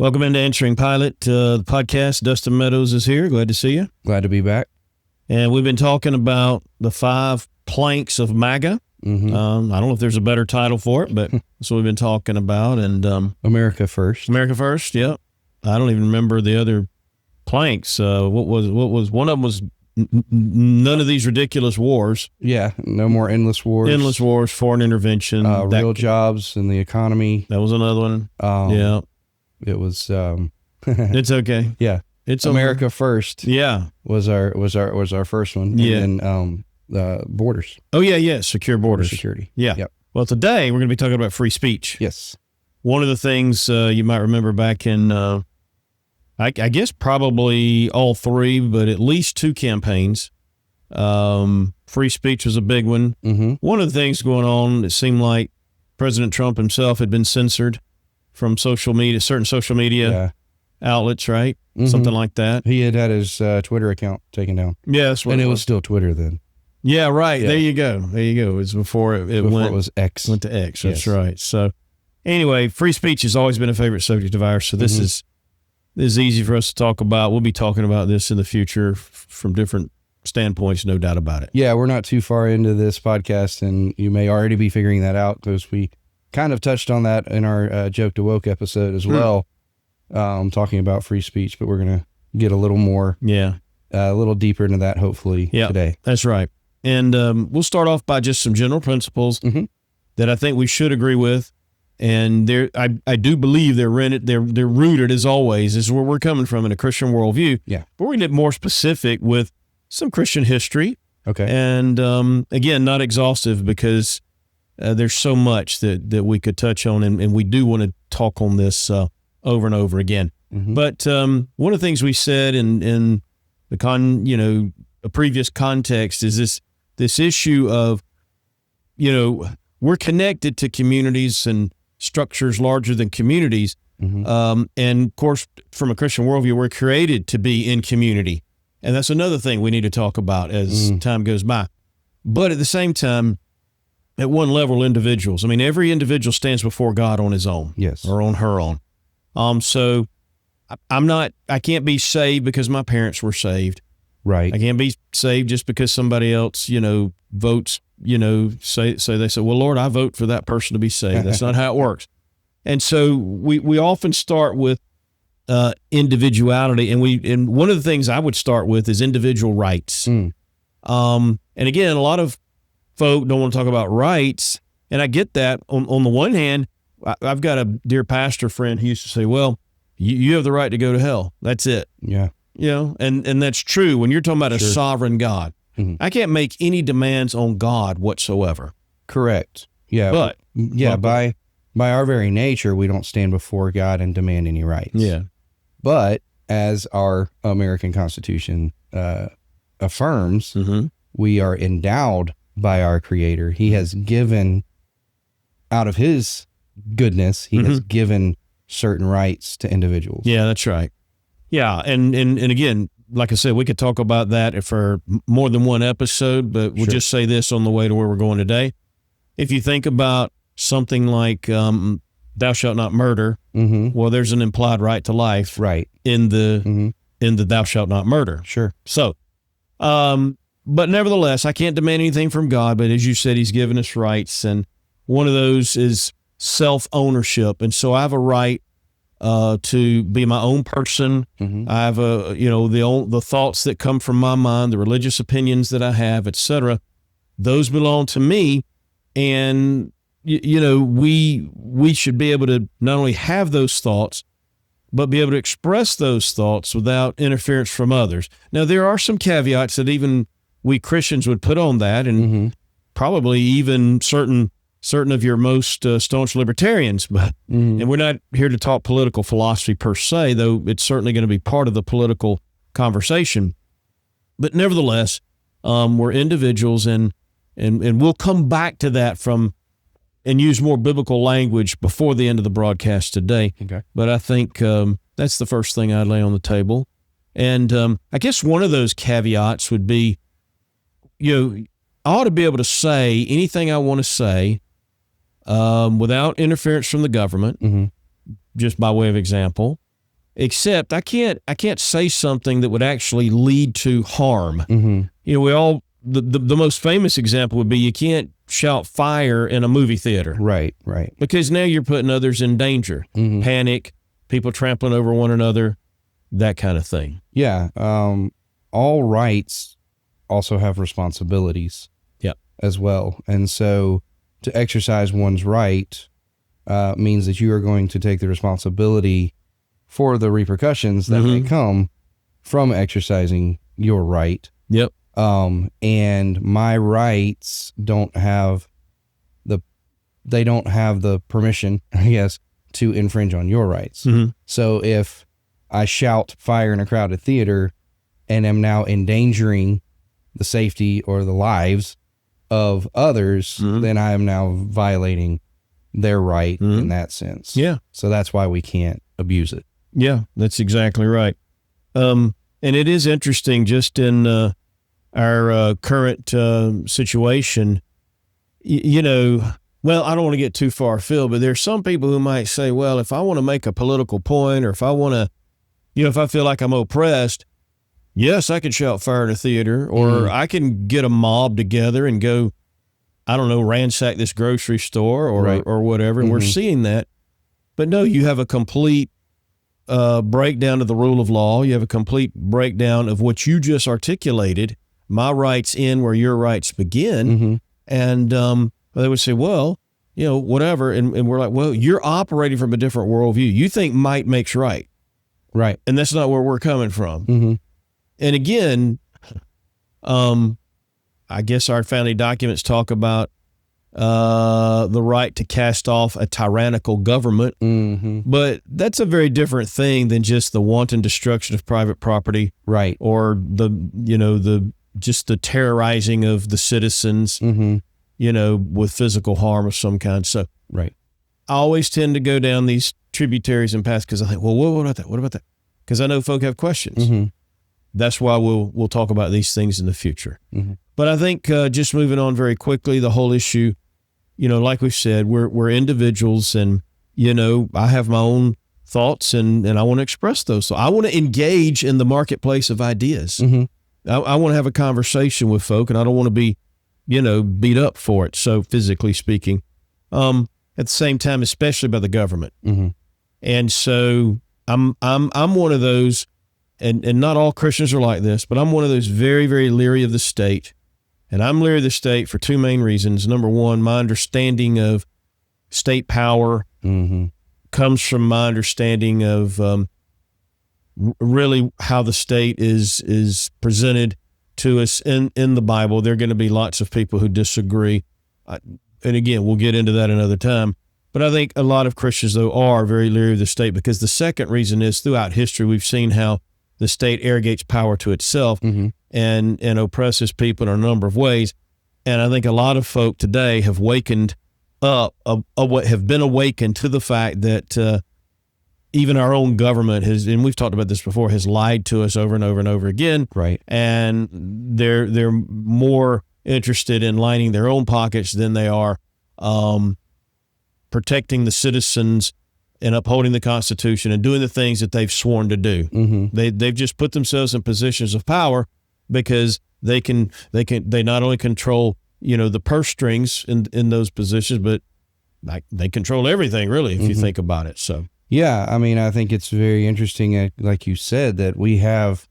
Welcome into Answering Pilot, the podcast. Dustin Meadows is here. Glad to see you. Glad to be back. And we've been talking about the 5 planks of MAGA. Mm-hmm. I don't know if there's a better title for it, but that's what we've been talking about. And America First. America First, yep. I don't even remember the other planks. What was one of them was none of these ridiculous wars. Yeah, no more endless wars. Endless wars, foreign intervention. Real jobs in the economy. That was another one. Yeah. It was. It's okay. Yeah, it's America First. Yeah, was our first one. Yeah, and borders. Oh yeah, secure borders, security. Yeah. Yep. Well, today we're going to be talking about free speech. Yes. One of the things you might remember back in, I guess probably all 3, but at least 2 campaigns. Free speech was a big one. Mm-hmm. One of the things going on, it seemed like President Trump himself had been censored from social media, certain social media outlets, right? Mm-hmm. Something like that. He had his Twitter account taken down. Yes. And it was still Twitter then. Yeah, right. Yeah. There you go. It was before it was X. Went to X. That's right. So anyway, free speech has always been a favorite subject of ours. So this is easy for us to talk about. We'll be talking about this in the future from different standpoints, no doubt about it. Yeah, we're not too far into this podcast, and you may already be figuring that out because we kind of touched on that in our Joke to Woke episode as well, talking about free speech, but we're going to get a little more, a little deeper into that hopefully today. That's right. And we'll start off by just some general principles that I think we should agree with. And I do believe they're rooted, as always, is where we're coming from in a Christian worldview. Yeah. But we're going to get more specific with some Christian history. Okay. And again, not exhaustive because there's so much that we could touch on, and we do want to talk on this over and over again. Mm-hmm. But one of the things we said in the a previous context is this issue of, we're connected to communities and structures larger than communities. Mm-hmm. And of course, from a Christian worldview, we're created to be in community. And that's another thing we need to talk about as time goes by. But at the same time, at one level, individuals. I mean, every individual stands before God on his own. Yes. Or on her own. So I can't be saved because my parents were saved. Right. I can't be saved just because somebody else, votes, say, well, Lord, I vote for that person to be saved. That's not how it works. And so we often start with individuality, and one of the things I would start with is individual rights. And again, a lot of folk don't want to talk about rights, and I get that. On the one hand, I've got a dear pastor friend who used to say, well, you have the right to go to hell. That's it. Yeah. And that's true when you're talking about a sovereign God. Mm-hmm. I can't make any demands on God whatsoever. Correct. Yeah. But by our very nature, we don't stand before God and demand any rights. Yeah. But as our American Constitution affirms, we are endowed by our Creator. He has given, out of His goodness, He has given certain rights to individuals. Yeah, that's right. Yeah, and again, like I said, we could talk about that for more than one episode, but we'll just say this on the way to where we're going today. If you think about something like thou shalt not murder, well, there's an implied right to life in the thou shalt not murder. Sure. So, but nevertheless, I can't demand anything from God, but as you said, He's given us rights, and one of those is self-ownership. And so I have a right to be my own person. I have the thoughts that come from my mind, the religious opinions that I have, etc. Those belong to me, and we should be able to not only have those thoughts, but be able to express those thoughts without interference from others. Now, there are some caveats that even we Christians would put on that, and probably even certain of your most staunch libertarians, but and we're not here to talk political philosophy per se, though it's certainly going to be part of the political conversation. But nevertheless, we're individuals, and we'll come back to that and use more biblical language before the end of the broadcast today. Okay. But I think that's the first thing I'd lay on the table. And I guess one of those caveats would be, I ought to be able to say anything I want to say without interference from the government, just by way of example. except I can't say something that would actually lead to harm. Mm-hmm. We all, the most famous example would be you can't shout fire in a movie theater. Right. Because now you're putting others in danger. Mm-hmm. Panic, people trampling over one another, that kind of thing. Yeah. All rights also have responsibilities. Yep. As well. And so to exercise one's right means that you are going to take the responsibility for the repercussions that may come from exercising your right. Yep. And my rights don't have the permission, I guess, to infringe on your rights. Mm-hmm. So if I shout fire in a crowded theater and am now endangering the safety or the lives of others, then I am now violating their right in that sense. Yeah. So that's why we can't abuse it. Yeah, that's exactly right. And it is interesting just in our current situation, well, I don't want to get too far afield, but there's some people who might say, well, if I want to make a political point, or if I want to, if I feel like I'm oppressed, yes, I can shout fire in a theater, or I can get a mob together and go, I don't know, ransack this grocery store or whatever. And we're seeing that. But no, you have a complete breakdown of the rule of law. You have a complete breakdown of what you just articulated. My rights end where your rights begin. And they would say, well, whatever. And we're like, well, you're operating from a different worldview. You think might makes right. Right. And that's not where we're coming from. And again, I guess our founding documents talk about the right to cast off a tyrannical government, but that's a very different thing than just the wanton destruction of private property, right? Or the terrorizing of the citizens, with physical harm of some kind. So, right. I always tend to go down these tributaries and paths because I think, well, what about that? What about that? Because I know folk have questions. That's why we'll talk about these things in the future. But I think just moving on very quickly, the whole issue, like we've said, we're individuals, and I have my own thoughts, and I want to express those. So I want to engage in the marketplace of ideas. I want to have a conversation with folk, and I don't want to be, beat up for it. So physically speaking, at the same time, especially by the government. And so I'm one of those. And not all Christians are like this, but I'm one of those very, very leery of the state. And I'm leery of the state for two main reasons. Number one, my understanding of state power comes from my understanding of really how the state is presented to us in the Bible. There are going to be lots of people who disagree. And again, we'll get into that another time. But I think a lot of Christians, though, are very leery of the state, because the second reason is throughout history, we've seen how the state arrogates power to itself and oppresses people in a number of ways. And I think a lot of folk today have wakened up, have been awakened to the fact that even our own government has, and we've talked about this before, has lied to us over and over and over again. Right. And they're more interested in lining their own pockets than they are protecting the citizens and upholding the Constitution and doing the things that they've sworn to do. They've just put themselves in positions of power because they not only control, the purse strings in those positions, but they control everything really, if you think about it. So, yeah, I mean, I think it's very interesting, like you said, that we have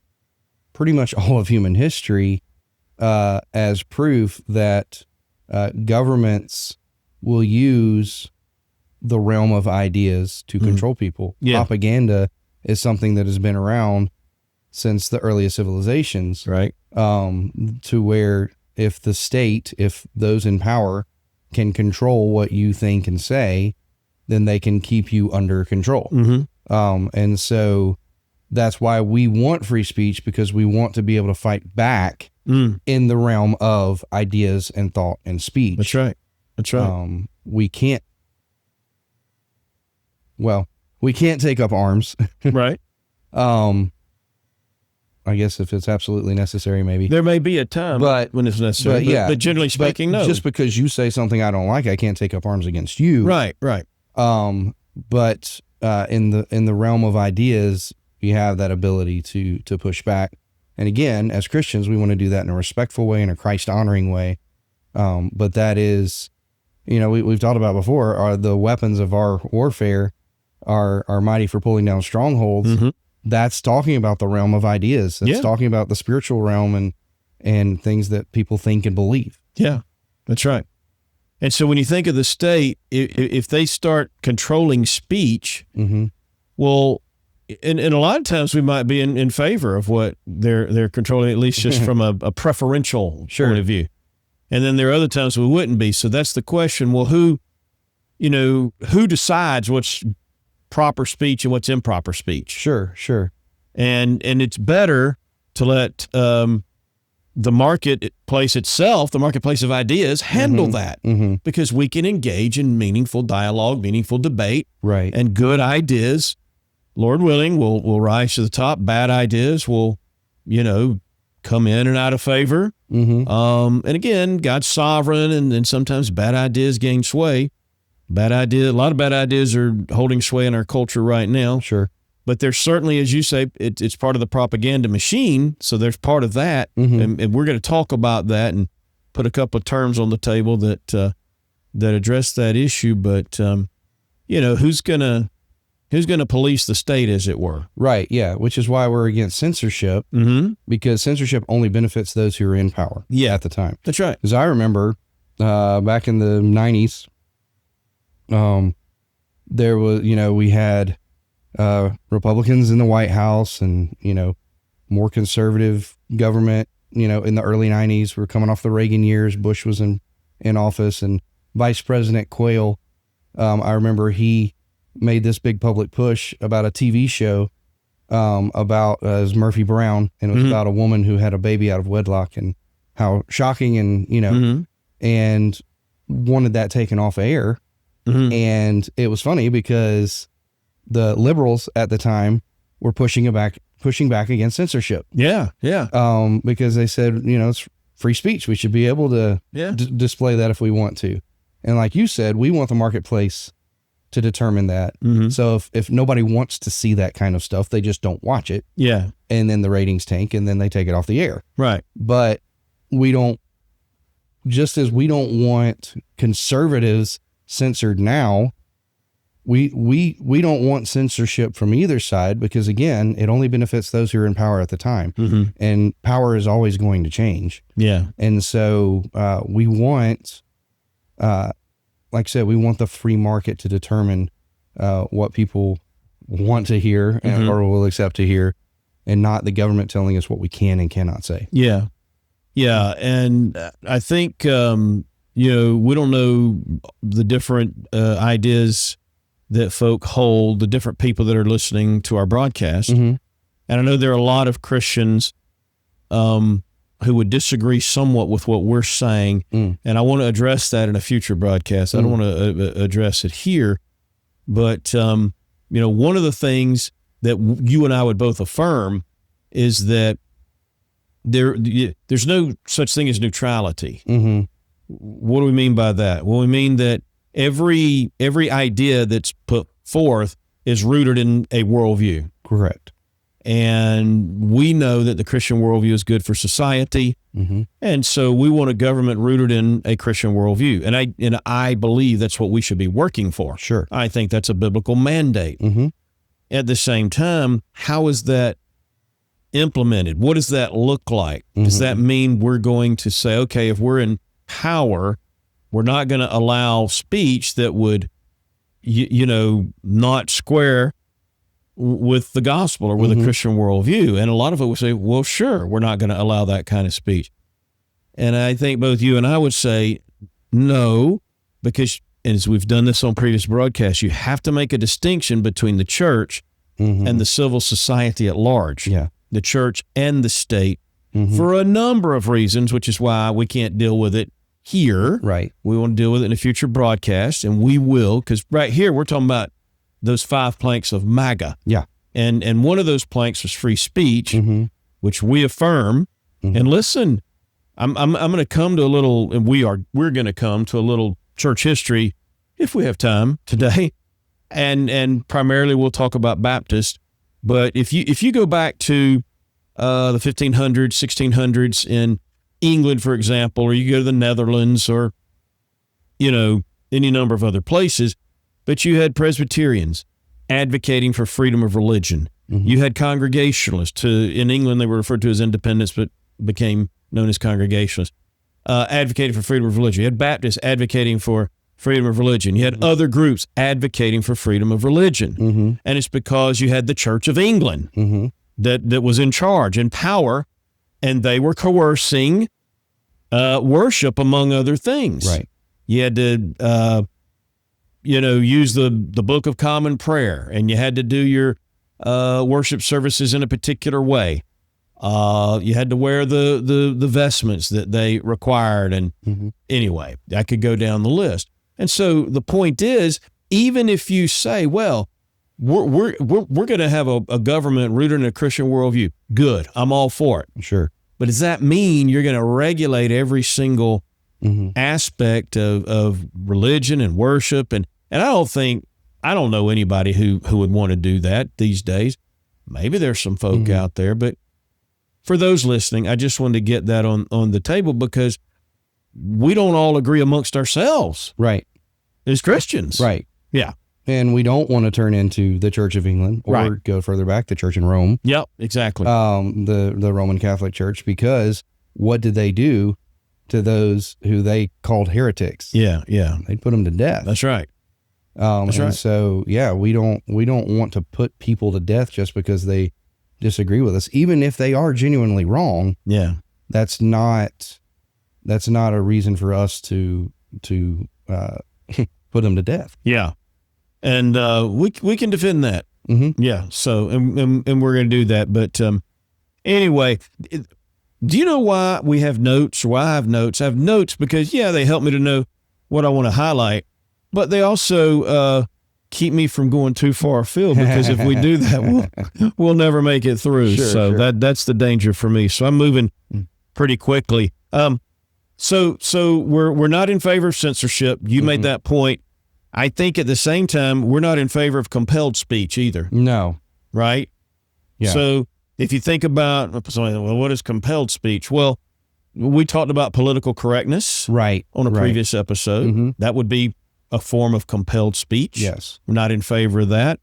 pretty much all of human history as proof that governments will use the realm of ideas to control people. Yeah. Propaganda is something that has been around since the earliest civilizations. Right. To where if those in power can control what you think and say, then they can keep you under control. And so that's why we want free speech, because we want to be able to fight back in the realm of ideas and thought and speech. That's right. That's right. We can't take up arms. Right. I guess if it's absolutely necessary, maybe. There may be a time when it's necessary. But generally speaking, no. Just because you say something I don't like, I can't take up arms against you. Right, right. But in the realm of ideas, you have that ability to push back. And again, as Christians, we want to do that in a respectful way, in a Christ honoring way. But that is, we've talked about before, are the weapons of our warfare are mighty for pulling down strongholds. Mm-hmm. That's talking about the realm of ideas. That's talking about the spiritual realm and things that people think and believe. Yeah, that's right. And so when you think of the state, if they start controlling speech, mm-hmm. well, and a lot of times we might be in favor of what they're controlling, at least just from a preferential point of view. And then there are other times we wouldn't be. So that's the question. Well, who decides what's proper speech and what's improper speech? Sure. And it's better to let the marketplace itself, the marketplace of ideas, handle that, because we can engage in meaningful dialogue, meaningful debate, right? And good ideas, Lord willing, will rise to the top. Bad ideas will, come in and out of favor. Mm-hmm. And again, God's sovereign, and sometimes bad ideas gain sway. A lot of bad ideas are holding sway in our culture right now. Sure. But there's certainly, as you say, it's part of the propaganda machine. So there's part of that, and we're going to talk about that and put a couple of terms on the table that address that issue. But who's going to police the state, as it were? Right. Yeah. Which is why we're against censorship, because censorship only benefits those who are in power. Yeah, at the time. That's right. Because I remember back in the 90s, there was we had Republicans in the White House, and more conservative government. In the early 90s, we're coming off the Reagan years. Bush was in office, and Vice President Quayle, I remember he made this big public push about a TV show about as Murphy Brown, and it was about a woman who had a baby out of wedlock, and how shocking, and and wanted that taken off air. And it was funny because the liberals at the time were pushing back against censorship. Yeah. Because they said, it's free speech. We should be able to display that if we want to. And like you said, we want the marketplace to determine that. So if nobody wants to see that kind of stuff, they just don't watch it. Yeah. And then the ratings tank, and then they take it off the air. Right. But just as we don't want conservatives censored now, we don't want censorship from either side, because again, it only benefits those who are in power at the time, and power is always going to change. Yeah. And so we want, like I said, we want the free market to determine what people want to hear or will accept to hear, and not the government telling us what we can and cannot say. Yeah. And I think, we don't know the different ideas that folk hold, the different people that are listening to our broadcast. And I know there are a lot of Christians who would disagree somewhat with what we're saying. And I want to address that in a future broadcast. I don't want to address it here. But, one of the things that you and I would both affirm is that there's no such thing as neutrality. What do we mean by that? Well, we mean that every idea that's put forth is rooted in a worldview. Correct. And we know that the Christian worldview is good for society. And so we want a government rooted in a Christian worldview. And I believe that's what we should be working for. Sure. I think that's a biblical mandate. At the same time, how is that implemented? What does that look like? Does that mean we're going to say, okay, if we're in power, we're not going to allow speech that would, not square with the gospel or with a Christian worldview? And a lot of it would say, well, sure, we're not going to allow that kind of speech. And I think both you and I would say no, because as we've done this on previous broadcasts, you have to make a distinction between the church and the civil society at large. Yeah. The church and the state, for a number of reasons, which is why we can't deal with it here. Right. We want to deal with it in a future broadcast, and we will, because right here we're talking about those 5 planks of MAGA. Yeah. And one of those planks was free speech, which we affirm. And listen, I'm going to come to a little, and we're going to come to a little church history, if we have time today. and primarily we'll talk about Baptist. But if you go back to the 1500s, 1600s in England, for example, or you go to the Netherlands, or any number of other places, but you had Presbyterians advocating for freedom of religion. Mm-hmm. You had Congregationalists. In England, they were referred to as Independents, but became known as Congregationalists, advocating for freedom of religion. You had Baptists advocating for freedom of religion. You had mm-hmm. other groups advocating for freedom of religion. Mm-hmm. And it's because you had the Church of England mm-hmm. that was in charge, in power, and they were coercing worship, among other things. Right. You had to, use the Book of Common Prayer, and you had to do your worship services in a particular way. You had to wear the vestments that they required, and mm-hmm. anyway, I could go down the list. And so the point is, even if you say, well, we're going to have a government rooted in a Christian worldview, good, I'm all for it. Sure. But does that mean you're going to regulate every single mm-hmm. aspect of religion and worship? And I don't know anybody who would want to do that these days. Maybe there's some folk mm-hmm. out there, but for those listening, I just wanted to get that on the table, because we don't all agree amongst ourselves. Right. As Christians. Right. Yeah. And we don't want to turn into the Church of England, or right. go further back, the Church in Rome. Yep, exactly. The Roman Catholic Church, because what did they do to those who they called heretics? Yeah. They put them to death. That's right. That's right. So we don't want to put people to death just because they disagree with us, even if they are genuinely wrong. Yeah. That's not a reason for us to put them to death. Yeah. And we can defend that. Mm-hmm. Yeah. So, and we're going to do that. But anyway, do you know why we have notes, or why I have notes? I have notes because, they help me to know what I want to highlight, but they also keep me from going too far afield, because if we do that, we'll never make it through. Sure. That's the danger for me. So I'm moving pretty quickly. So we're not in favor of censorship. You mm-hmm. made that point. I think at the same time, we're not in favor of compelled speech either. No. Right? Yeah. So if you think about, well, what is compelled speech? Well, we talked about political correctness right on a previous episode. Mm-hmm. That would be a form of compelled speech. Yes. We're not in favor of that.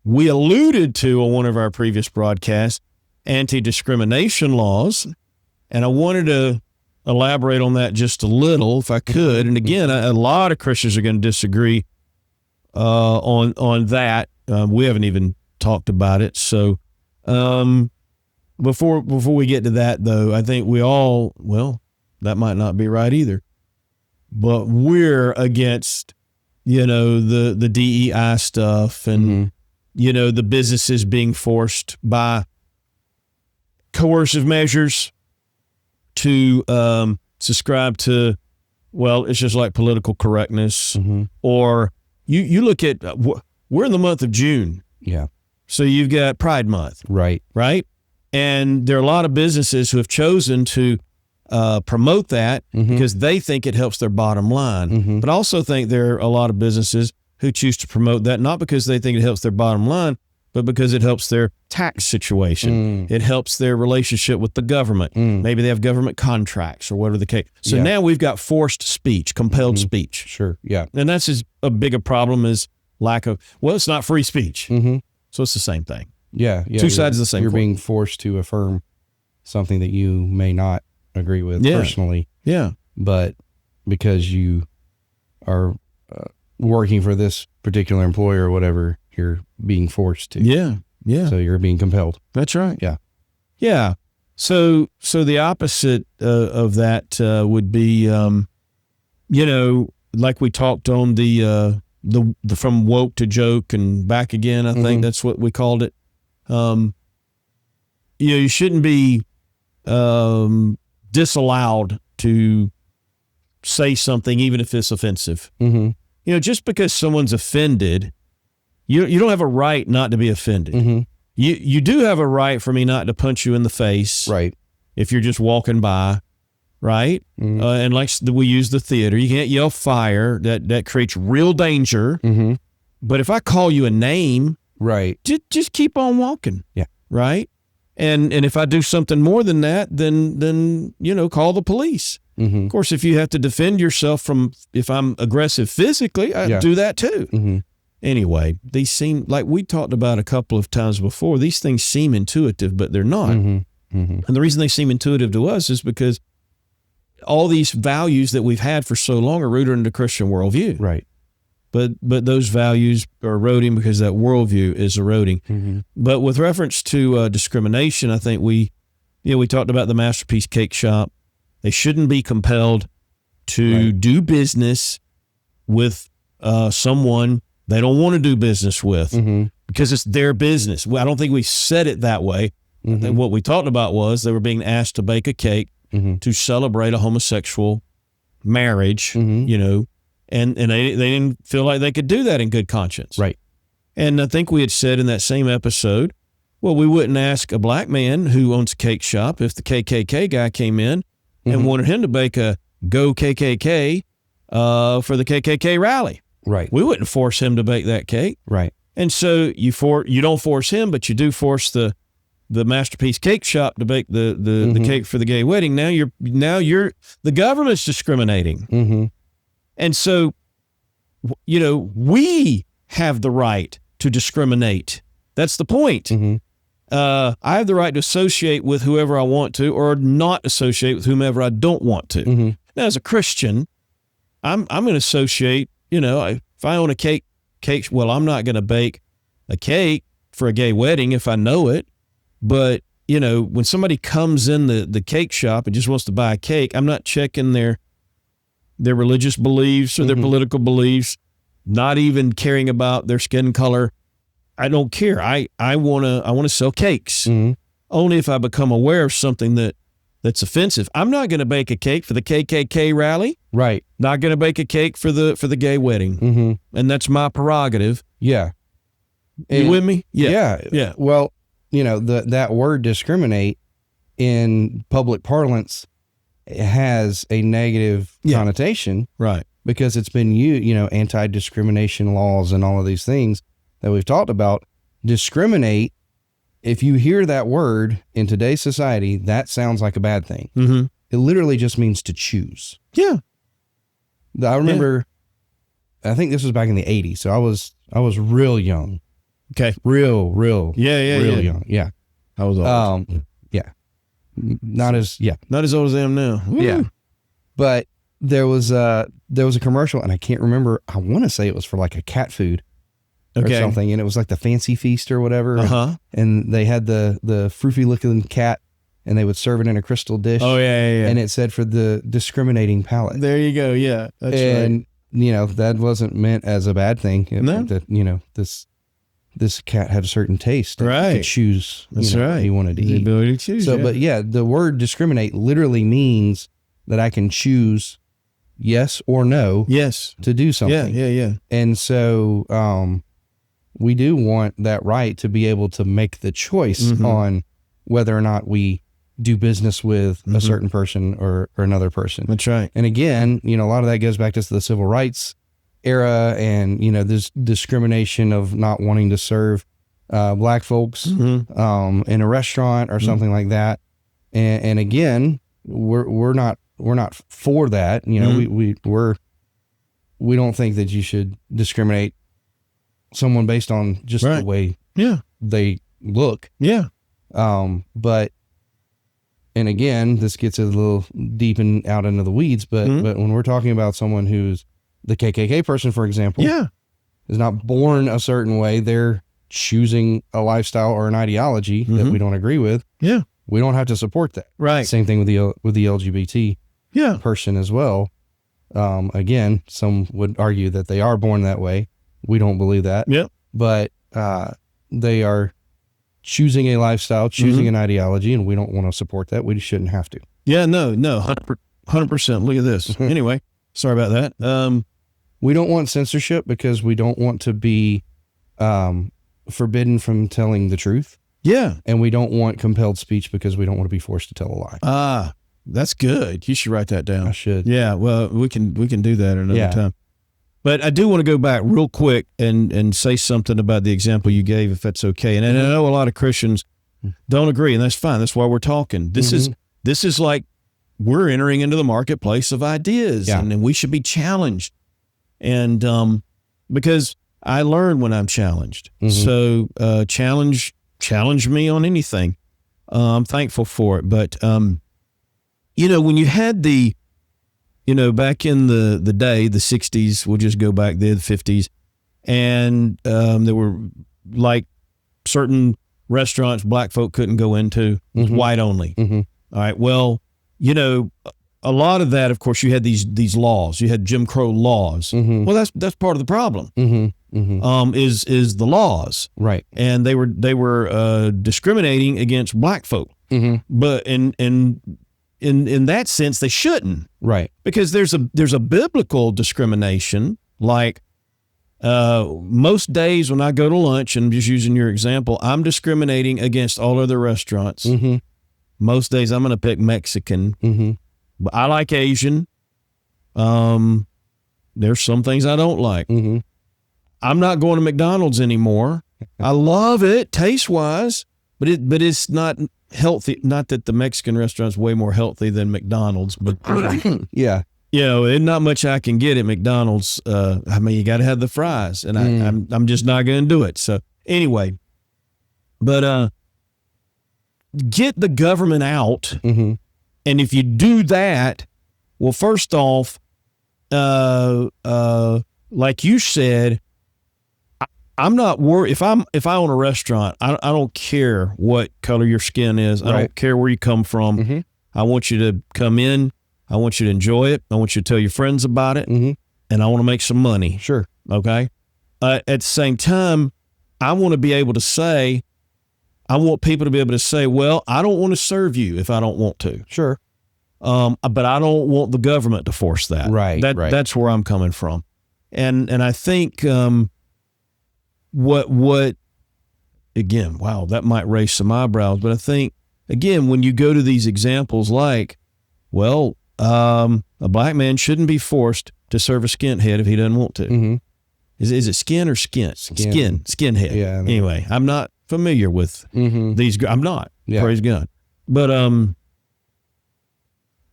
We alluded to on one of our previous broadcasts, anti-discrimination laws, and I wanted to elaborate on that just a little, if I could. And again, a lot of Christians are going to disagree on that. We haven't even talked about it. So before we get to that, though, I think that might not be right either. But we're against, the DEI stuff, and mm-hmm. The businesses being forced by coercive measures to subscribe to, it's just like political correctness. Mm-hmm. Or you look at, we're in the month of June. Yeah. So you've got Pride Month. Right. Right? And there are a lot of businesses who have chosen to promote that mm-hmm. because they think it helps their bottom line. Mm-hmm. But I also think there are a lot of businesses who choose to promote that, not because they think it helps their bottom line, but because it helps their tax situation. It helps their relationship with the government. Maybe they have government contracts or whatever the case. So now we've got forced speech, compelled speech. Sure, yeah. And that's as a bigger problem as lack of, it's not free speech. Mm-hmm. So it's the same thing. Yeah. Two sides of the same You're coin. being forced to affirm something that you may not agree with personally. Yeah. But because you are working for this particular employer or whatever, you're being forced to. Yeah. So you're being compelled. That's right. Yeah. Yeah. So the opposite of that would be, like we talked on the from woke to joke and back again. I think that's what we called it. You shouldn't be disallowed to say something even if it's offensive. Just because someone's offended, you don't have a right not to be offended. You do have a right for me not to punch you in the face, right? If you're just walking by, right? And like we use the theater, you can't yell fire. That creates real danger. But if I call you a name, right, just keep on walking. Yeah. Right. And if I do something more than that, then call the police. Mm-hmm. Of course, if you have to defend yourself if I'm aggressive physically, I do that too. Mm-hmm. Anyway, these seem like we talked about a couple of times before. These things seem intuitive, but they're not. Mm-hmm. Mm-hmm. And the reason they seem intuitive to us is because all these values that we've had for so long are rooted in the Christian worldview. Right. But those values are eroding because that worldview is eroding. Mm-hmm. But with reference to discrimination, I think we talked about the Masterpiece Cake Shop. They shouldn't be compelled to do business with someone they don't want to do business with because it's their business. I don't think we said it that way. I think what we talked about was they were being asked to bake a cake to celebrate a homosexual marriage, and they didn't feel like they could do that in good conscience. Right. And I think we had said in that same episode, well, we wouldn't ask a black man who owns a cake shop if the KKK guy came in and wanted him to bake a Go KKK for the KKK rally. Right. We wouldn't force him to bake that cake. Right. And so you don't force him, but you do force the Masterpiece Cake Shop to bake the cake for the gay wedding. Now you're the government's discriminating. Mm-hmm. And so, we have the right to discriminate. That's the point. Mm-hmm. I have the right to associate with whoever I want to, or not associate with whomever I don't want to. Mm-hmm. Now, as a Christian, I'm going to associate. If I own a cake, well, I'm not going to bake a cake for a gay wedding if I know it. But when somebody comes in the cake shop and just wants to buy a cake, I'm not checking their religious beliefs or their political beliefs, not even caring about their skin color. I don't care. I want to sell cakes. Only if I become aware of something that's offensive. I'm not going to bake a cake for the KKK rally. Right. Not going to bake a cake for the gay wedding. And that's my prerogative. Yeah. You with me? Yeah. Yeah. Well, that word discriminate in public parlance has a negative connotation. Right. Because it's been anti-discrimination laws and all of these things that we've talked about. Discriminate, if you hear that word in today's society, that sounds like a bad thing. Mm-hmm. It literally just means to choose. Yeah. I remember, I think this was back in the 80s. So I was real young. Okay. Real Yeah. young. Yeah. I was old. Yeah. Not as old as I am now. Woo. Yeah. But there was a commercial, and I can't remember. I want to say it was for like a cat food or something. And it was like the Fancy Feast or whatever. And they had the froofy looking cat, and they would serve it in a crystal dish. Oh yeah. And it said for the discriminating palate. There you go. Yeah. That's right. That wasn't meant as a bad thing. No. That, this cat had a certain taste. Right. Could choose That's right. he wanted to The eat. ability to choose. So, but the word discriminate literally means that I can choose yes or no to do something. Yeah. And so we do want that right to be able to make the choice on whether or not we do business with a certain person or another person. That's right. And again, a lot of that goes back to the civil rights era and, this discrimination of not wanting to serve black folks in a restaurant or something like that. And again, we're not for that. We don't think that you should discriminate someone based on just the way they look. Yeah. But, and again, this gets a little deep and out into the weeds, but when we're talking about someone who's the KKK person, for example, is not born a certain way, they're choosing a lifestyle or an ideology that we don't agree with. Yeah. We don't have to support that. Right. Same thing with the LGBT person as well. Again, some would argue that they are born that way. We don't believe that. Yep. But they are choosing a lifestyle, choosing an ideology, and we don't want to support that. We shouldn't have to. Yeah, no, 100%. Look at this. Anyway, sorry about that. We don't want censorship because we don't want to be forbidden from telling the truth. Yeah. And we don't want compelled speech because we don't want to be forced to tell a lie. Ah, that's good. You should write that down. I should. Yeah, well, we can do that another time. But I do want to go back real quick and say something about the example you gave, if that's okay. And I know a lot of Christians don't agree, and that's fine. That's why we're talking. This is like we're entering into the marketplace of ideas, and we should be challenged. And because I learn when I'm challenged. So challenge me on anything. I'm thankful for it. But, when you had back in the day, the 60s, we'll just go back there, the 50s, and there were like certain restaurants black folk couldn't go into, white only. All right. Well, a lot of that, of course, you had these laws. You had Jim Crow laws. Well, that's part of the problem. Is the laws, right? And they were discriminating against black folk. But in that sense, they shouldn't, right? Because there's a biblical discrimination. Like most days when I go to lunch, and just using your example, I'm discriminating against all other restaurants. Most days I'm going to pick Mexican. But I like Asian. There's some things I don't like. I'm not going to McDonald's anymore. I love it taste-wise, but it's not healthy. Not that the Mexican restaurant's way more healthy than McDonald's, but yeah. And not much I can get at McDonald's. You got to have the fries, and I'm just not going to do it. So anyway, but get the government out. And if you do that, well, first off, like you said, I'm not worried. If I own a restaurant, I don't care what color your skin is. I don't care where you come from. I want you to come in. I want you to enjoy it. I want you to tell your friends about it. And I want to make some money. Sure. Okay. At the same time, I want to be able to say, I want people to be able to say, well, I don't want to serve you if I don't want to. Sure. But I don't want the government to force that. Right. That's where I'm coming from. And I think, what again, wow, that might raise some eyebrows, but I think, again, when you go to these examples like, well, a black man shouldn't be forced to serve a skinhead if he doesn't want to. Is it skin or skin? Skinhead. Yeah. Anyway, I'm not familiar with these. I'm not. Yeah. Praise God. But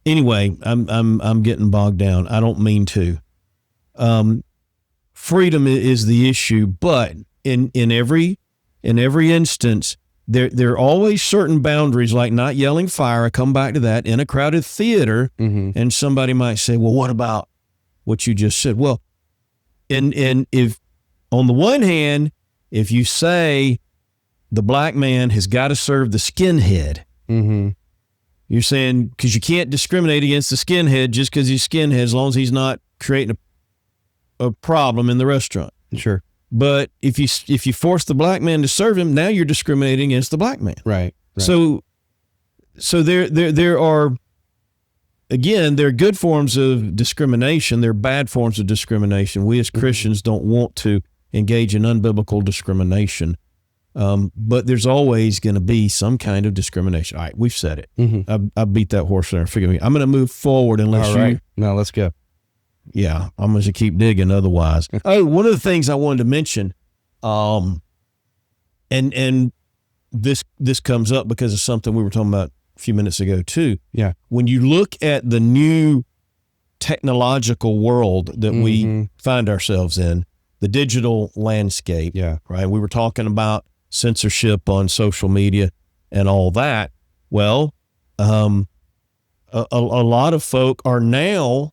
anyway, I'm getting bogged down. I don't mean to. Freedom is the issue, but in every instance, there are always certain boundaries, like not yelling fire. I come back to that in a crowded theater, and somebody might say, "Well, what about what you just said?" Well, and if on the one hand, if you say the black man has got to serve the skinhead, you're saying because you can't discriminate against the skinhead just because he's skinhead, as long as he's not creating a problem in the restaurant. Sure. But if you force the black man to serve him, now you're discriminating against the black man. Right. So there are, again, there are good forms of discrimination. There are bad forms of discrimination. We as Christians don't want to engage in unbiblical discrimination. But there's always going to be some kind of discrimination. All right, we've said it. I beat that horse there. Forgive me. I'm going to move forward unless you. No, let's go. Yeah, I'm going to keep digging otherwise. Oh, one of the things I wanted to mention, and this comes up because of something we were talking about a few minutes ago too. Yeah. When you look at the new technological world that we find ourselves in, the digital landscape, right? We were talking about censorship on social media and all that. Well, a lot of folk are now,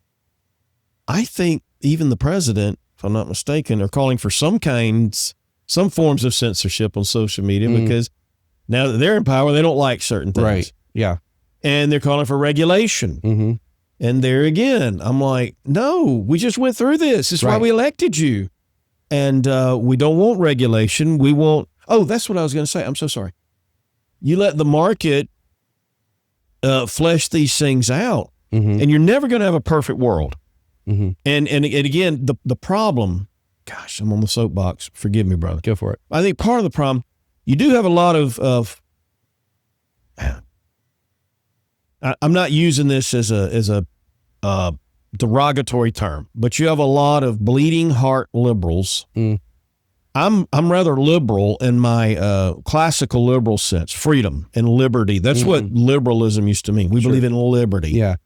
I think even the president, if I'm not mistaken, are calling for some forms of censorship on social media because now that they're in power, they don't like certain things. Right. Yeah. And they're calling for regulation. And there again, I'm like, no, we just went through this. This is why we elected you. And we don't want regulation. We want, that's what I was going to say. I'm so sorry. You let the market flesh these things out, and you're never going to have a perfect world. And again, the problem, gosh, I'm on the soapbox. Forgive me, brother. Go for it. I think part of the problem, you do have a lot of I'm not using this as a derogatory term, but you have a lot of bleeding heart liberals. I'm rather liberal in my classical liberal sense, freedom and liberty. That's what liberalism used to mean. We believe in liberty. Yeah.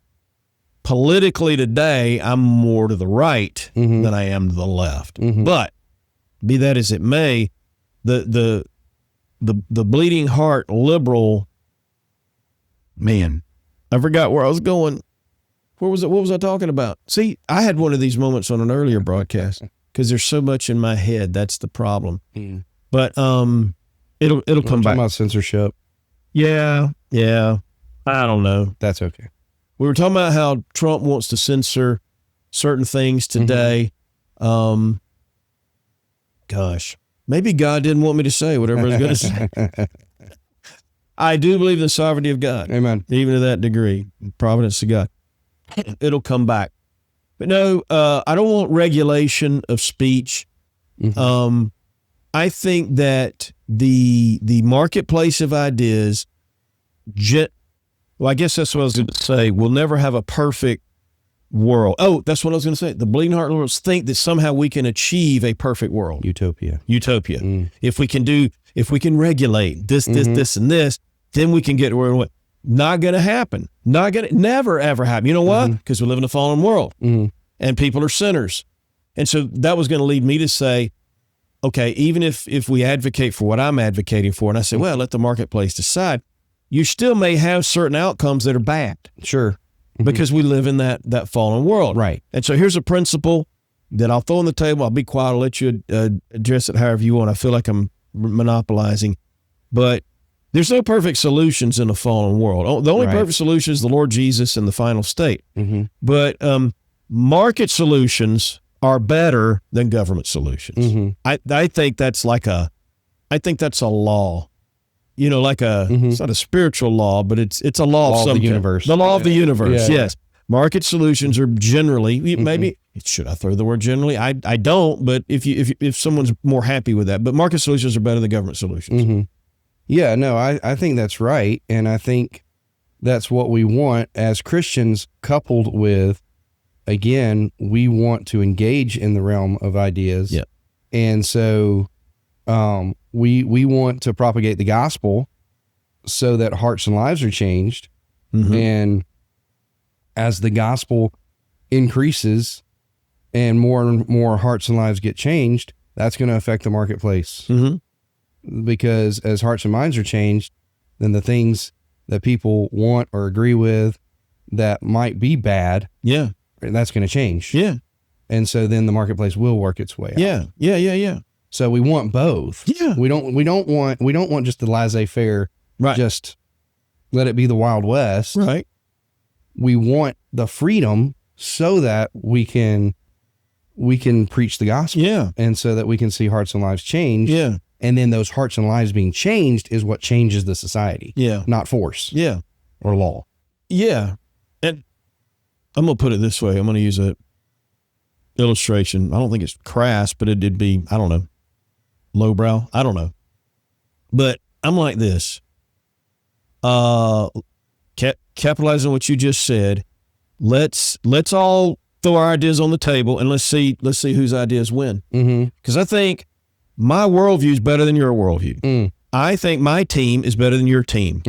Politically today, I'm more to the right than I am to the left. But be that as it may, the bleeding heart liberal, man, I forgot where I was going. Where was it? What was I talking about? See, I had one of these moments on an earlier broadcast because there's so much in my head. That's the problem. But it'll come back. About censorship. Yeah. I don't know. That's okay. We were talking about how Trump wants to censor certain things today. Gosh, maybe God didn't want me to say whatever I was going to say. I do believe in the sovereignty of God. Amen. Even to that degree, providence of God. It'll come back. But no, I don't want regulation of speech. I think that the marketplace of ideas, well, I guess that's what I was going to say. We'll never have a perfect world. Oh, that's what I was going to say. The bleeding heart liberals think that somehow we can achieve a perfect world. Utopia. If we can regulate this, and this, then we can get where we want. Not going to happen. Never ever happen. You know why? Because we live in a fallen world and people are sinners. And so that was going to lead me to say, okay, even if we advocate for what I'm advocating for, and I say, well, let the marketplace decide, you still may have certain outcomes that are bad. Sure. Because we live in that fallen world. Right. And so here's a principle that I'll throw on the table. I'll be quiet. I'll let you address it however you want. I feel like I'm monopolizing. But there's no perfect solutions in a fallen world. The only perfect solution is the Lord Jesus in the final state. But market solutions are better than government solutions. I think that's a law. You know, like it's not a spiritual law, but it's a law of some the universe. The law of the universe, Yeah. yes. Market solutions are generally, maybe, should I throw the word generally? I don't, but if someone's more happy with that, but market solutions are better than government solutions. Yeah, no, I think that's right. And I think that's what we want as Christians, coupled with, again, we want to engage in the realm of ideas. Yeah. And so we want to propagate the gospel so that hearts and lives are changed. And as the gospel increases and more hearts and lives get changed, that's going to affect the marketplace. Because as hearts and minds are changed, then the things that people want or agree with that might be bad, that's going to change. And so then the marketplace will work its way out. Yeah. So we want both. Yeah. We don't want just the laissez-faire, just let it be the Wild West. Right. We want the freedom so that we can preach the gospel. Yeah. And so that we can see hearts and lives change. Yeah. And then those hearts and lives being changed is what changes the society. Yeah. Not force. Yeah. Or law. Yeah. And I'm going to put it this way. I'm going to use a illustration. I don't think it's crass, but it'd be, I don't know, lowbrow. I don't know. But I'm like this. Capitalizing on what you just said, let's all throw our ideas on the table and let's see whose ideas win. Because I think my worldview is better than your worldview. I think my team is better than your team.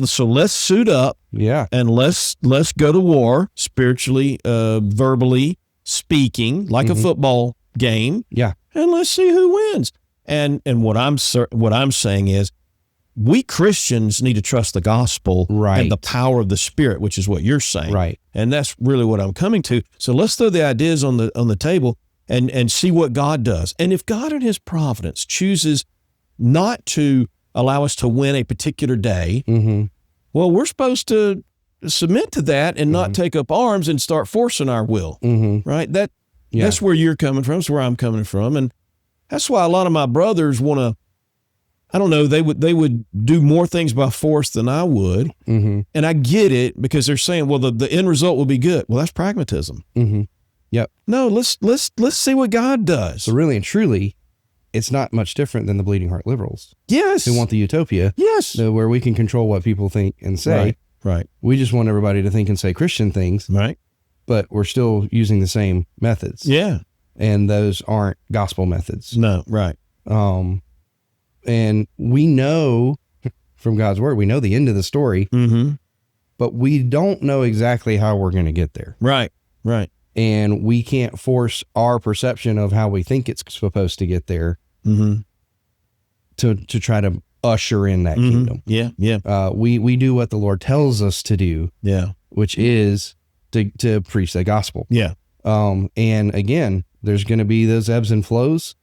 So let's suit up. Yeah. And let's go to war spiritually, verbally speaking, like a football game. Yeah. And let's see who wins. And what I'm saying is, we Christians need to trust the gospel and the power of the Spirit, which is what you're saying. Right. And that's really what I'm coming to. So let's throw the ideas on the table and see what God does. And if God in his providence chooses not to allow us to win a particular day, well, we're supposed to submit to that and not take up arms and start forcing our will. Right? That's where you're coming from. That's where I'm coming from. And that's why a lot of my brothers want to, I don't know, they would do more things by force than I would. And I get it because they're saying, well, the end result will be good. Well, that's pragmatism. Yep. No, let's see what God does. So really and truly, it's not much different than the bleeding heart liberals. Yes. Who want the utopia. Yes. Where we can control what people think and say. Right. We just want everybody to think and say Christian things. Right. but we're still using the same methods. Yeah. And those aren't gospel methods. No, right. And we know from God's word, we know the end of the story, but we don't know exactly how we're going to get there. Right, right. And we can't force our perception of how we think it's supposed to get there to try to usher in that kingdom. Yeah, yeah. We do what the Lord tells us to do, which is to preach the gospel. Yeah. And again, there's going to be those ebbs and flows,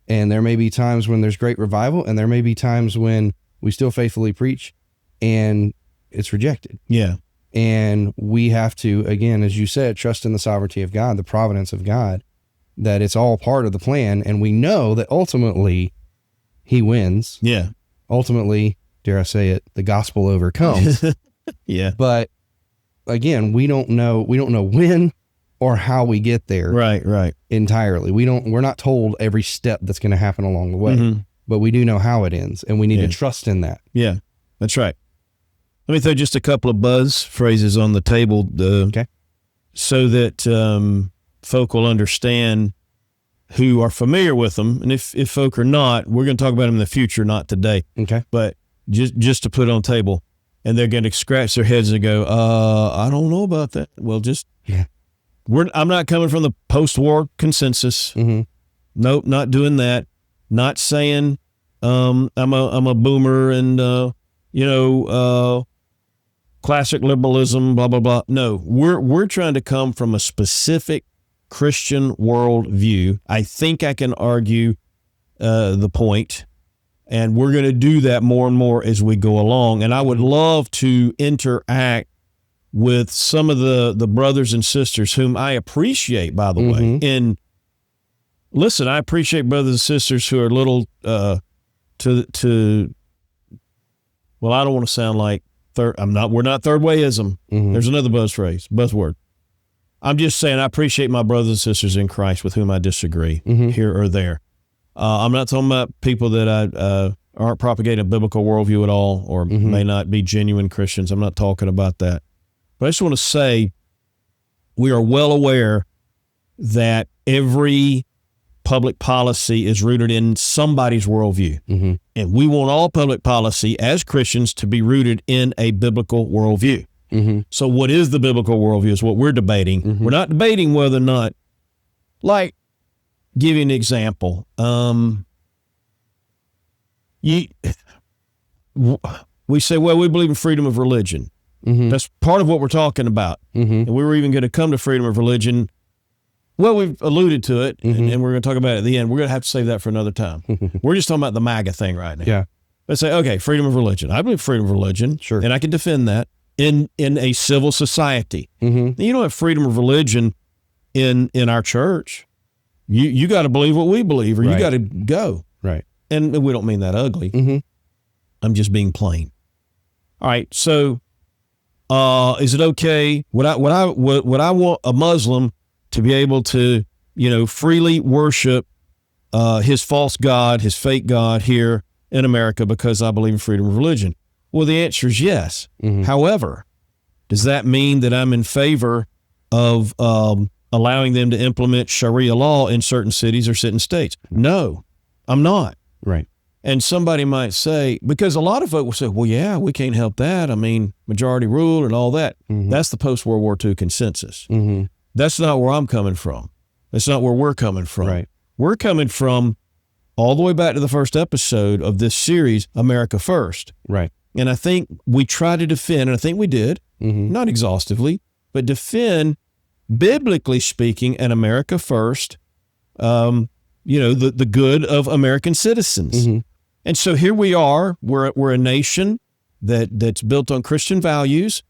and there may be times when there's great revival, and there may be times when we still faithfully preach and it's rejected. Yeah. And we have to, again, as you said, trust in the sovereignty of God, the providence of God, that it's all part of the plan. And we know that ultimately he wins. Yeah. Ultimately, dare I say it, the gospel overcomes. Yeah. But again, we don't know when or how we get there. Right, right. Entirely. We're not told every step that's going to happen along the way, but we do know how it ends, and we need to trust in that. Yeah, that's right. Let me throw just a couple of buzz phrases on the table so that folk will understand who are familiar with them. And if folk are not, we're going to talk about them in the future, not today. Okay. But just to put it on the table, and they're going to scratch their heads and go, I don't know about that. Well, I'm not coming from the post-war consensus. Nope, not doing that. Not saying I'm a boomer and classic liberalism, blah blah blah. No, we're trying to come from a specific Christian worldview. I think I can argue the point, and we're going to do that more and more as we go along. And I would love to interact with some of the brothers and sisters whom I appreciate, by the way. And listen, I appreciate brothers and sisters who are a little well, I don't want to sound like we're not third wayism. There's another buzzword. I'm just saying I appreciate my brothers and sisters in Christ with whom I disagree here or there. I'm not talking about people that aren't propagating a biblical worldview at all, or may not be genuine Christians. I'm not talking about that. But I just want to say we are well aware that every public policy is rooted in somebody's worldview. And we want all public policy as Christians to be rooted in a biblical worldview. So what is the biblical worldview is what we're debating. We're not debating whether or not, like, give you an example. We say, well, we believe in freedom of religion. That's part of what we're talking about. And we were even going to come to freedom of religion. Well, we've alluded to it, and we're going to talk about it at the end. We're going to have to save that for another time. We're just talking about the MAGA thing right now. Yeah. Let's say, okay, freedom of religion. I believe freedom of religion. Sure. And I can defend that in a civil society. You don't have freedom of religion in our church. You got to believe what we believe, or you got to go. Right. And we don't mean that ugly. I'm just being plain. All right. So, is it okay? Would I want a Muslim to be able to, freely worship his false god, his fake god here in America because I believe in freedom of religion? Well, the answer is yes. However, does that mean that I'm in favor of allowing them to implement Sharia law in certain cities or certain states? No, I'm not. Right. And somebody might say, because a lot of folks will say, well, yeah, we can't help that. I mean, majority rule and all that. That's the post-World War II consensus. That's not where I'm coming from. That's not where we're coming from. Right. We're coming from all the way back to the first episode of this series, America First. Right. And I think we try to defend, and I think we did, not exhaustively, but defend, biblically speaking, an America First, the good of American citizens. And so here we are. We're a nation that's built on Christian values,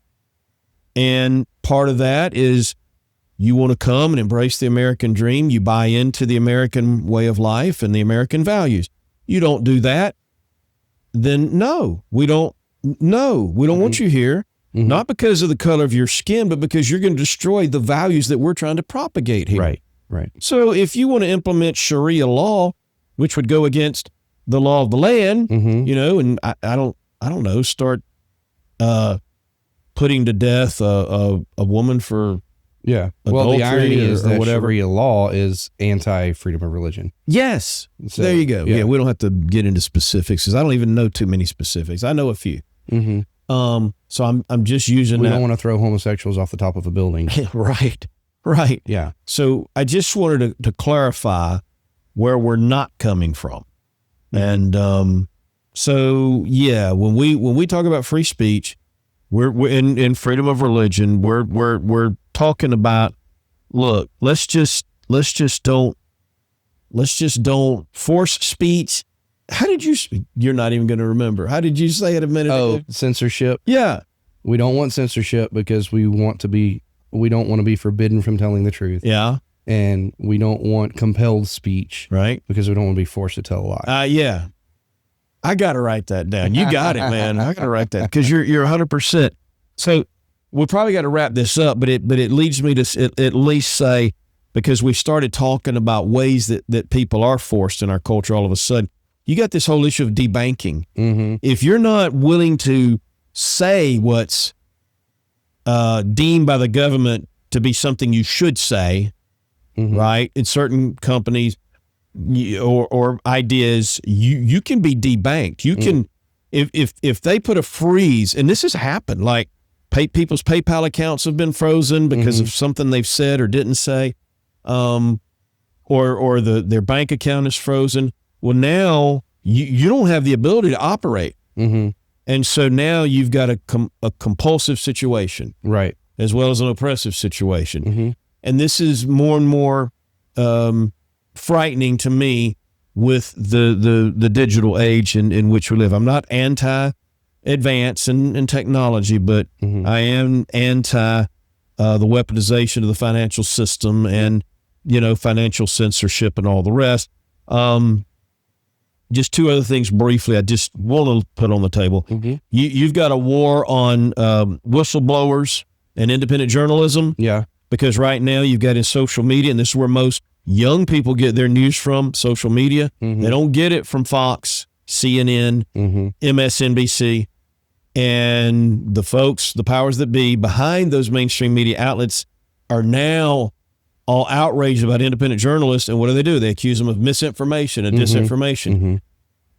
and part of that is you want to come and embrace the American dream. You buy into the American way of life and the American values. You don't do that, then no, we don't want you here, not because of the color of your skin, but because you're going to destroy the values that we're trying to propagate here. Right. So if you want to implement Sharia law, which would go against the law of the land, and I don't know, start putting to death a woman for Yeah. Well, the irony is that whatever. Sharia law is anti-freedom of religion. Yes. So, there you go. Yeah. We don't have to get into specifics because I don't even know too many specifics. I know a few. Mm-hmm. So I'm just using We that. don't want to throw homosexuals off the top of a building. Right. Yeah. So I just wanted to clarify where we're not coming from. Mm-hmm. And so, yeah, when we talk about free speech, we're in freedom of religion, we're talking about, look, let's just don't force speech. How did you're not even going to remember. How did you say it a minute ago? Censorship. Yeah. We don't want censorship because we don't want to be forbidden from telling the truth. Yeah. And we don't want compelled speech. Right. Because we don't want to be forced to tell a lie. Yeah. I got to write that down. You got it, man. I got to write that because you're 100%. So we probably got to wrap this up, but it leads me to at least say, because we started talking about ways that people are forced in our culture all of a sudden, you got this whole issue of debanking. Mm-hmm. If you're not willing to say what's deemed by the government to be something you should say, Mm-hmm. right, in certain companies, or ideas, you can be debanked. You can, if they put a freeze, and this has happened, like people's PayPal accounts have been frozen because of something they've said or didn't say, or their bank account is frozen. Well, now you don't have the ability to operate, and so now you've got a compulsive situation, right, as well as an oppressive situation, and this is more and more frightening to me with the digital age in which we live. I'm not anti-advance in technology, but I am anti the weaponization of the financial system and, financial censorship and all the rest. Just two other things briefly I just want to put on the table. You've got a war on whistleblowers and independent journalism. Yeah. Because right now you've got in social media, and this is where most young people get their news from, social media. They don't get it from Fox, CNN, MSNBC. And the powers that be behind those mainstream media outlets are now all outraged about independent journalists. And what do? They accuse them of misinformation and disinformation.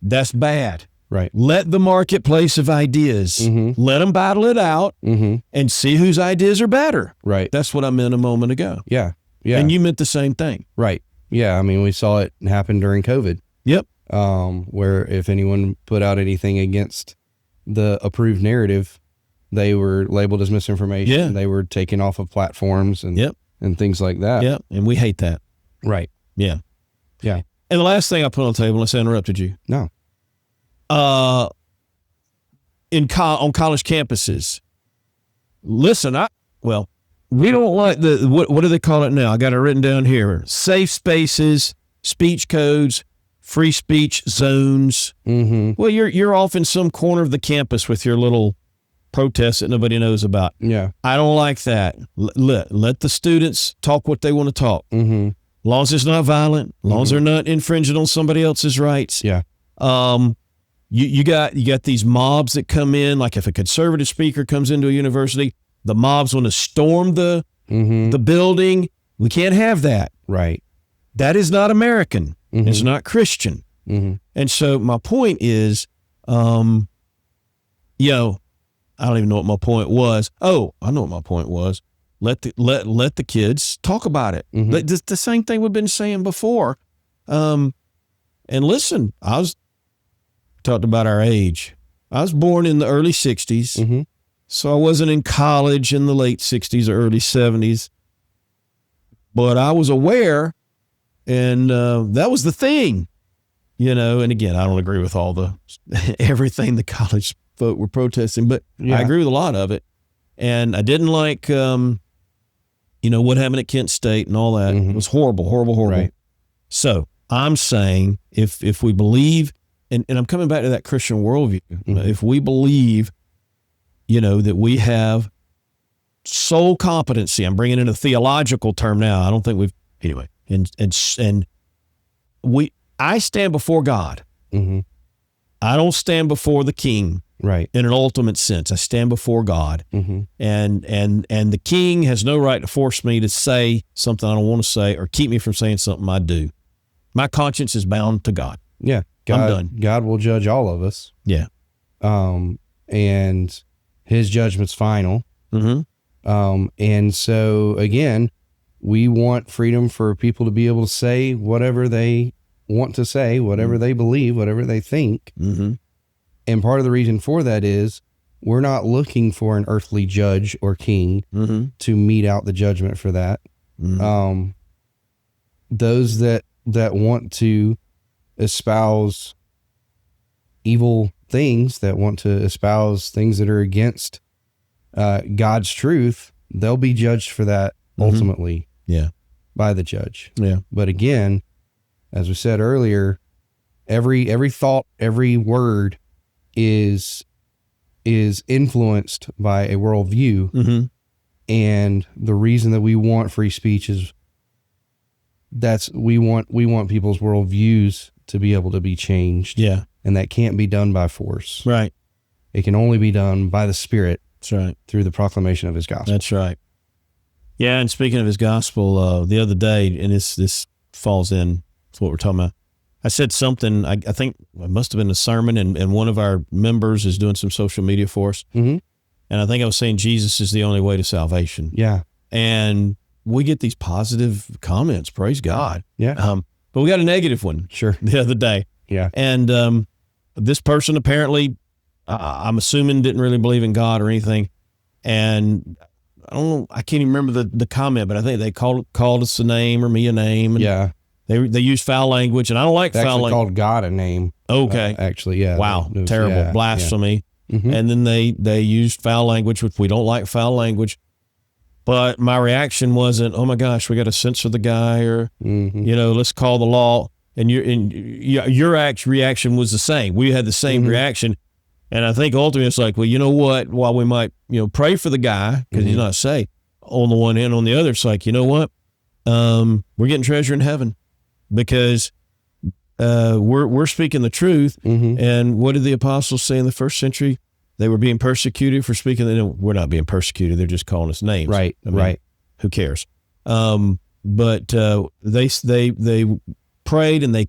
That's bad. Right. Let the marketplace of ideas, let them battle it out and see whose ideas are better. Right. That's what I meant a moment ago. Yeah. Yeah. And you meant the same thing. Right. Yeah. I mean, we saw it happen during COVID. Yep. Where if anyone put out anything against the approved narrative, they were labeled as misinformation. Yeah. They were taken off of platforms and things like that. Yep. And we hate that. Right. Yeah. Yeah. And the last thing I put on the table, unless I interrupted you. No. On college campuses. Listen, we don't like what do they call it now? I got it written down here. Safe spaces, speech codes, free speech zones. Well, you're off in some corner of the campus with your little protest that nobody knows about. Yeah. I don't like that. Let the students talk what they want to talk. As long as it's not violent, as long as they're not infringing on somebody else's rights. Yeah. You got these mobs that come in, like if a conservative speaker comes into a university, the mobs want to storm the building. We can't have that. Right. That is not American. It's not Christian. And so my point is, I don't even know what my point was. Oh, I know what my point was. Let the kids talk about it. The same thing we've been saying before. And listen, talked about our age. I was born in the early 60s, so I wasn't in college in the late 60s or early 70s, but I was aware, and that was the thing, and again, I don't agree with all everything the college folk were protesting, but I agree with a lot of it, and I didn't like, what happened at Kent State and all that. It was horrible, horrible, horrible. Right. So I'm saying if we believe, and I'm coming back to that Christian worldview, if we believe, that we have sole competency, I'm bringing in a theological term now. I don't think anyway, and I stand before God. I don't stand before the king. Right. In an ultimate sense. I stand before God, and the king has no right to force me to say something I don't want to say or keep me from saying something I do. My conscience is bound to God. Yeah. I'm done. God will judge all of us. Yeah. And his judgment's final. And so again, we want freedom for people to be able to say whatever they want to say, whatever they believe, whatever they think. And part of the reason for that is we're not looking for an earthly judge or king to mete out the judgment for that. Those that want to espouse evil things, that want to espouse things that are against God's truth, they'll be judged for that ultimately by the judge. But again, as we said earlier, every thought, every word is influenced by a worldview. And the reason that we want free speech is we want people's worldviews to be able to be changed. And that can't be done by force. Right. It can only be done by the Spirit. That's right. Through the proclamation of his gospel. That's right. Yeah, and speaking of his gospel, the other day, and this falls in with what we're talking about, I said something, I think it must have been a sermon, and one of our members is doing some social media for us. And I think I was saying Jesus is the only way to salvation. Yeah. And we get these positive comments, praise God. Yeah. But we got a negative one the other day. Yeah. And this person apparently, I'm assuming, didn't really believe in God or anything. And I don't know, I can't even remember the comment, but I think they called us a name or me a name. And they used foul language, and I don't like foul language. They called God a name. Okay. Actually, yeah. Wow. Terrible. Blasphemy. And then they used foul language, which we don't like foul language. But my reaction wasn't, oh my gosh, we got to censor the guy, or, let's call the law. And your reaction was the same. We had the same reaction. And I think ultimately it's like, well, you know what? While we might, pray for the guy because he's not saved, on the one hand, on the other, it's like, you know what? We're getting treasure in heaven because we're speaking the truth. And what did the apostles say in the first century? They were being persecuted for speaking. We're not being persecuted. They're just calling us names. Right. Right. Who cares? But they prayed and they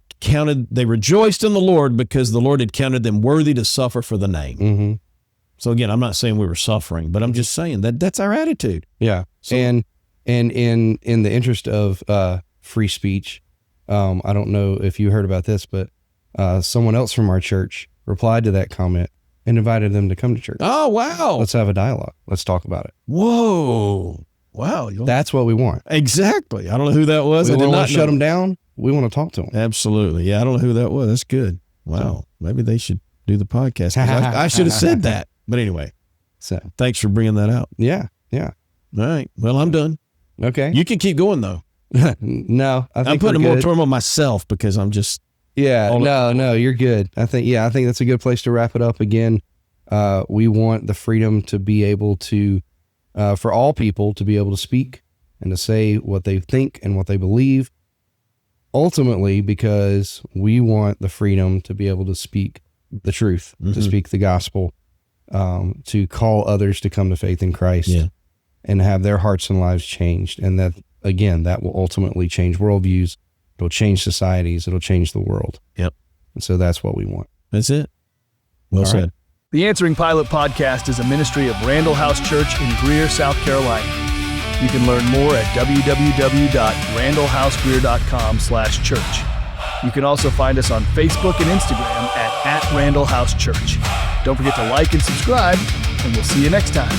rejoiced in the Lord because the Lord had counted them worthy to suffer for the name. So again, I'm not saying we were suffering, but I'm just saying that's our attitude. Yeah. So, and in the interest of free speech, I don't know if you heard about this, but someone else from our church replied to that comment and invited them to come to church. Oh, wow. Let's have a dialogue. Let's talk about it. Whoa. Wow. That's what we want. Exactly. I don't know who that was. We don't want to shut them down. We want to talk to them. Absolutely. Yeah, I don't know who that was. That's good. Wow. Maybe they should do the podcast. I should have said that. But anyway, so thanks for bringing that out. Yeah. Yeah. All right. Well, I'm done. Okay. You can keep going, though. No, I think I'm putting a moratorium on myself because I'm just... Yeah, no, you're good. I think that's a good place to wrap it up. Again, we want the freedom to be able to, for all people to be able to speak and to say what they think and what they believe, ultimately because we want the freedom to be able to speak the truth, to speak the gospel, to call others to come to faith in Christ and have their hearts and lives changed. And that, again, that will ultimately change worldviews. It'll change societies. It'll change the world. Yep. And so that's what we want. That's it. Well said. Right. The Answering Pilot podcast is a ministry of Randall House Church in Greer, South Carolina. You can learn more at www.randallhousegreer.com/church. You can also find us on Facebook and Instagram at Randall House Church. Don't forget to like and subscribe, and we'll see you next time.